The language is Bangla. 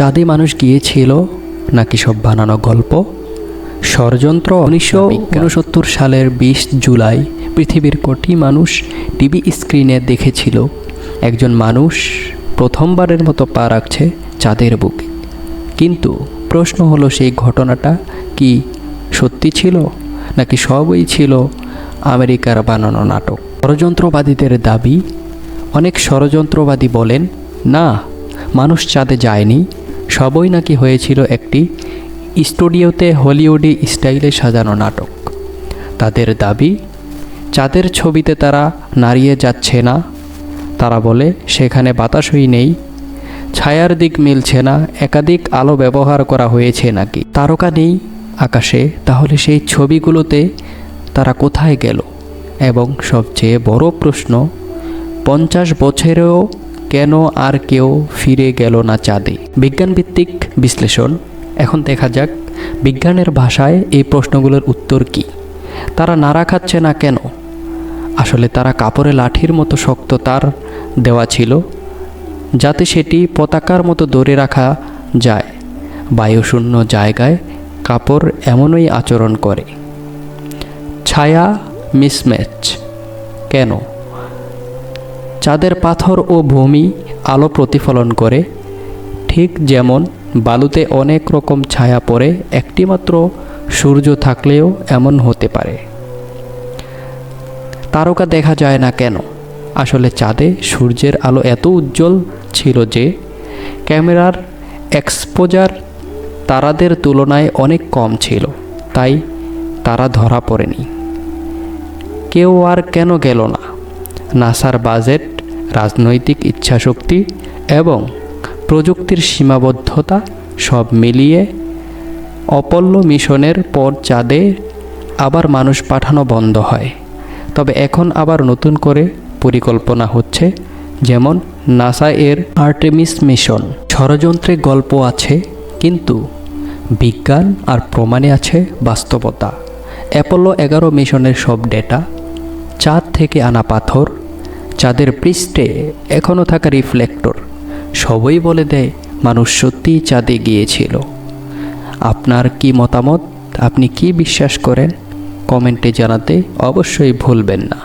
চাঁদে মানুষ গিয়েছিল নাকি সব বানানো গল্প? ষড়যন্ত্র। 1969 সালের 20 জুলাই পৃথিবীর কোটি মানুষ টিভি স্ক্রিনে দেখেছিল একজন মানুষ প্রথমবারের মতো পা রাখছে চাঁদের বুকে। কিন্তু প্রশ্ন হলো, সেই ঘটনাটা কি সত্যি ছিল নাকি সবই ছিল আমেরিকার বানানো নাটক? ষড়যন্ত্রবাদীদের দাবি, অনেক ষড়যন্ত্রবাদী বলেন না, মানুষ চাঁদে যায়নি, সবই নাকি হয়েছিল একটি স্টুডিওতে হলিউডি স্টাইলে সাজানো নাটক। তাদের দাবি, চাঁদের ছবিতে তারা নাড়িয়ে যাচ্ছে না। তারা বলে সেখানে বাতাসই নেই, ছায়ার দিক মিলছে না, একাধিক আলো ব্যবহার করা হয়েছে নাকি, তারকা নেই আকাশে। তাহলে সেই ছবিগুলোতে তারা কোথায় গেল? এবং সবচেয়ে বড় প্রশ্ন, 50 বছরেও কেন আর কেউ ফিরে গেল না চাঁদে? বিজ্ঞানভিত্তিক বিশ্লেষণ। এখন দেখা যাক বিজ্ঞানের ভাষায় এই প্রশ্নগুলোর উত্তর কী। তারা নাড়া খাচ্ছে না কেন? আসলে তারা কাপড়ে লাঠির মতো শক্ত তার দেওয়া ছিল, যাতে সেটি পতাকার মতো ধরে রাখা যায়। বায়ুশূন্য জায়গায় কাপড় এমনই আচরণ করে। ছায়া মিসম্যাচ কেন? চাঁদের পাথর ও ভূমি আলো প্রতিফলন করে, ঠিক যেমন বালুতে অনেক রকম ছায়া পড়ে, একটিমাত্র সূর্য থাকলেও এমন হতে পারে। তারকা দেখা যায় না কেন? আসলে চাঁদে সূর্যের আলো এত উজ্জ্বল ছিল যে ক্যামেরার এক্সপোজার তারাদের তুলনায় অনেক কম ছিল, তাই তারা ধরা পড়েনি। কেউ আর কেন গেল না? নাসার বাজেট, রাজনৈতিক ইচ্ছাশক্তি এবং প্রযুক্তির সীমাবদ্ধতা সব মিলিয়ে অপোলো মিশনের পর চাঁদে আবার মানুষ পাঠানো বন্ধ হয়। তবে এখন আবার নতুন করে পরিকল্পনা হচ্ছে, যেমন নাসা এর আর্টেমিস মিশন। ষড়যন্ত্রে গল্প আছে, কিন্তু বিজ্ঞান আর প্রমাণে আছে বাস্তবতা। অ্যাপোলো 11 মিশনের সব ডেটা, চাঁদ থেকে আনা পাথর, চাঁদের পৃষ্ঠে এখনও থাকা রিফ্লেক্টর, সবই বলে দেয় মানুষ সত্যিই চাঁদে গিয়েছিল। আপনার কি মতামত? আপনি কি বিশ্বাস করেন? কমেন্টে জানাতে অবশ্যই ভুলবেন না।